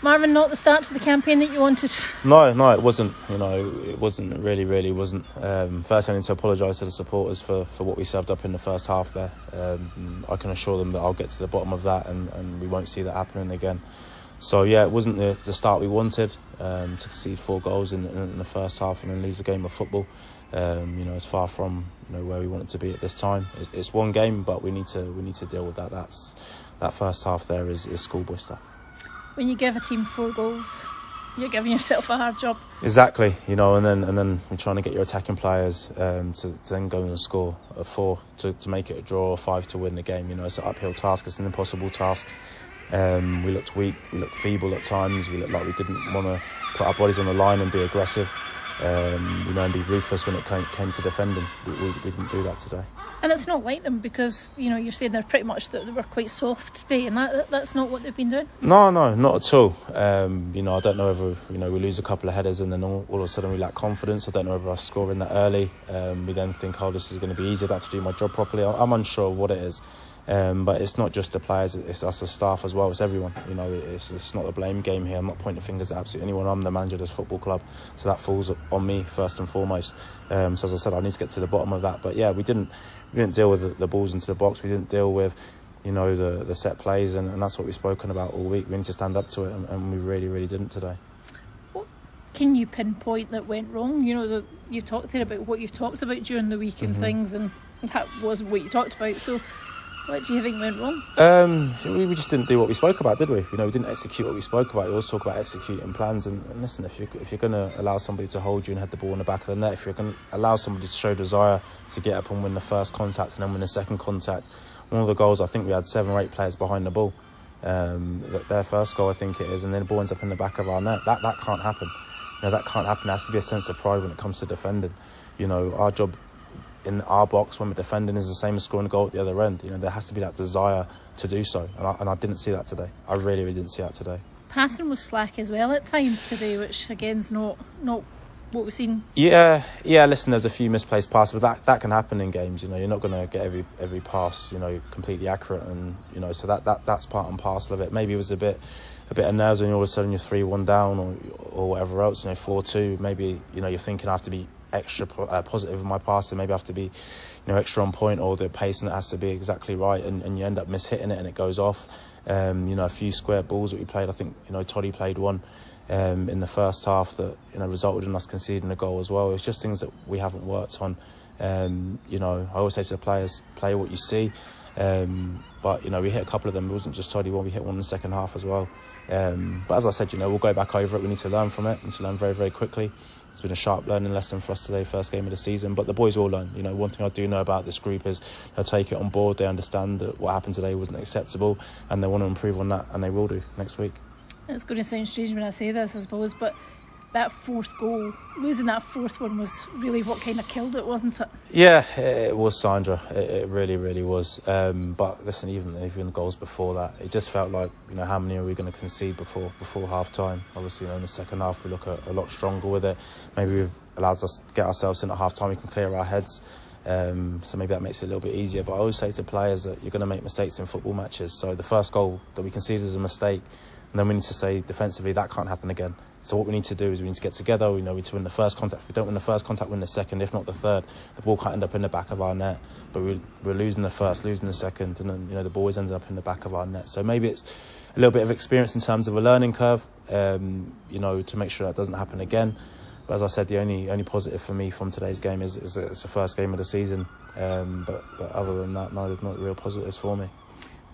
Marvin, not the start to the campaign that you wanted? No, it wasn't. It wasn't, really wasn't. First, I need to apologise to the supporters for what we served up in the first half there. I can assure them that I'll get to the bottom of that and we won't see that happening again. So, yeah, it wasn't the start we wanted, to concede 4 goals in the first half and then lose the game of football. It's far from where we want it to be at this time. It's one game, but we need to deal with that. That first half there is schoolboy stuff. When you give a team 4 goals, you're giving yourself a hard job. Exactly, and then you're trying to get your attacking players to then go and score a 4 to make it a draw or 5 to win the game. It's an uphill task. It's an impossible task. We looked weak. We looked feeble at times. We looked like we didn't want to put our bodies on the line and be aggressive. And be ruthless when it came to defending. We didn't do that today. And it's not like them because, you're saying they're pretty much that they were quite soft today and that's not what they've been doing? No, not at all. I don't know whether, we lose a couple of headers and then all of a sudden we lack confidence. I don't know whether I score in that early. We then think, this is going to be easy. I have to do my job properly. I'm unsure of what it is. But it's not just the players, it's us as staff as well, it's everyone. It's not a blame game here. I'm not pointing fingers at absolutely anyone. I'm the manager of this football club, so that falls on me first and foremost. So as I said, I need to get to the bottom of that. But yeah, we didn't deal with the balls into the box. We didn't deal with the set plays, and that's what we've spoken about all week. We need to stand up to it, and we really didn't today. What can you pinpoint that went wrong? You talked there about what you talked about during the week and things, and that wasn't what you talked about. So what do you think went wrong? We just didn't do what we spoke about, did we? We didn't execute what we spoke about. We always talk about executing plans. And listen, if you're going to allow somebody to hold you and head the ball in the back of the net, if you're going to allow somebody to show desire to get up and win the first contact and then win the second contact, one of the goals, I think we had 7 or 8 players behind the ball. Their first goal, I think it is, and then the ball ends up in the back of our net. That can't happen. That can't happen. There has to be a sense of pride when it comes to defending. Our job in our box when we're defending is the same as scoring a goal at the other end. There has to be that desire to do so, and I didn't see that today. I really didn't see that today. Passing was slack as well at times today, which again is not what we've seen. Yeah. Listen, there's a few misplaced passes, but that can happen in games. You're not going to get every pass completely accurate, and so that's part and parcel of it. Maybe it was a bit of nerves when all of a sudden you're 3-1 down or whatever else. 4-2. Maybe you're thinking I have to be extra positive in my passing, maybe I have to be extra on point, or the pacing has to be exactly right, and you end up mishitting it and it goes off. A few square balls that we played, I think Toddy played one in the first half that resulted in us conceding a goal as well. It's just things that we haven't worked on. I always say to the players, play what you see, but we hit a couple of them. It wasn't just Toddy one, we hit one in the second half as well. But as I said, we'll go back over it. We need to learn from it. We need to learn very, very quickly. It's been a sharp learning lesson for us today, first game of the season. But the boys will learn. One thing I do know about this group is they'll take it on board. They understand that what happened today wasn't acceptable, and they want to improve on that, and they will do next week. It's going to sound strange when I say this, I suppose, but that 4th goal, losing that 4th one was really what kind of killed it, wasn't it? Yeah, it was, Sandra. It really was. But listen, even the goals before that, it just felt like, how many are we going to concede before half time? Obviously, in the second half, we look a lot stronger with it. Maybe we've allowed us to get ourselves in at half time. We can clear our heads. So maybe that makes it a little bit easier. But I always say to players that you're going to make mistakes in football matches. So the first goal that we conceded is a mistake, and then we need to say defensively that can't happen again. So what we need to do is we need to get together. We need to win the first contact. If we don't win the first contact, win the second, if not the third. The ball can't end up in the back of our net. But we're losing the first, losing the second, and then the ball always ends up in the back of our net. So maybe it's a little bit of experience in terms of a learning curve, to make sure that doesn't happen again. But as I said, the only positive for me from today's game is it's the first game of the season. But other than that, no, there's not real positives for me.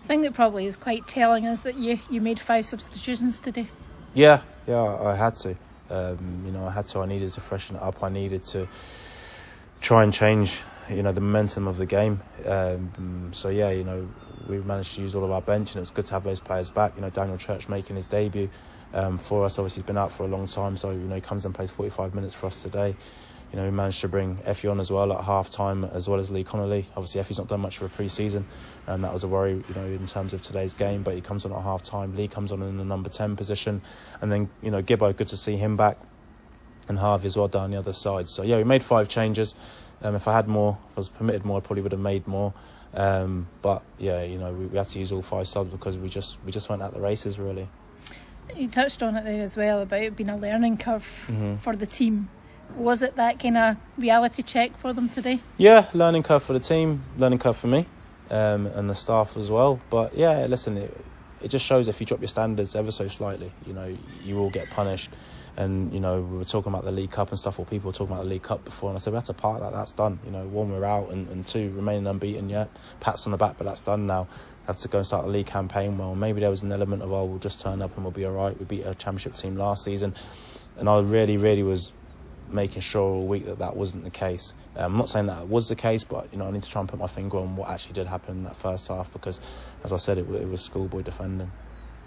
The thing that probably is quite telling is that you made 5 substitutions today. Yeah, I had to. I needed to freshen it up. I needed to try and change, the momentum of the game. We managed to use all of our bench, and it was good to have those players back. Daniel Church making his debut for us. Obviously, he's been out for a long time, so he comes and plays 45 minutes for us today. We managed to bring Effie on as well at half time, as well as Lee Connolly. Obviously, Effie's not done much for a pre-season, and that was a worry, in terms of today's game. But he comes on at half time. Lee comes on in the number 10 position, and then Gibbo, good to see him back, and Harvey as well down the other side. So yeah, we made 5 changes. If I had more, if I was permitted more, I probably would have made more. But yeah, we had to use all 5 subs because we just went at the races really. You touched on it there as well about it being a learning curve for the team. Was it that kind of reality check for them today? Yeah, learning curve for the team, learning curve for me, and the staff as well. But yeah, listen, it just shows if you drop your standards ever so slightly, you will get punished. And, we were talking about the League Cup and stuff, or people were talking about the League Cup before, and I said, we had to park that, that's done. One, we're out, and two, remaining unbeaten yet. Pats on the back, but that's done now. Have to go and start a league campaign. Well, maybe there was an element of, we'll just turn up and we'll be all right. We beat a championship team last season. And I really, really was making sure all week that wasn't the case. I'm not saying that it was the case, but I need to try and put my finger on what actually did happen in that first half, because, as I said, it was schoolboy defending.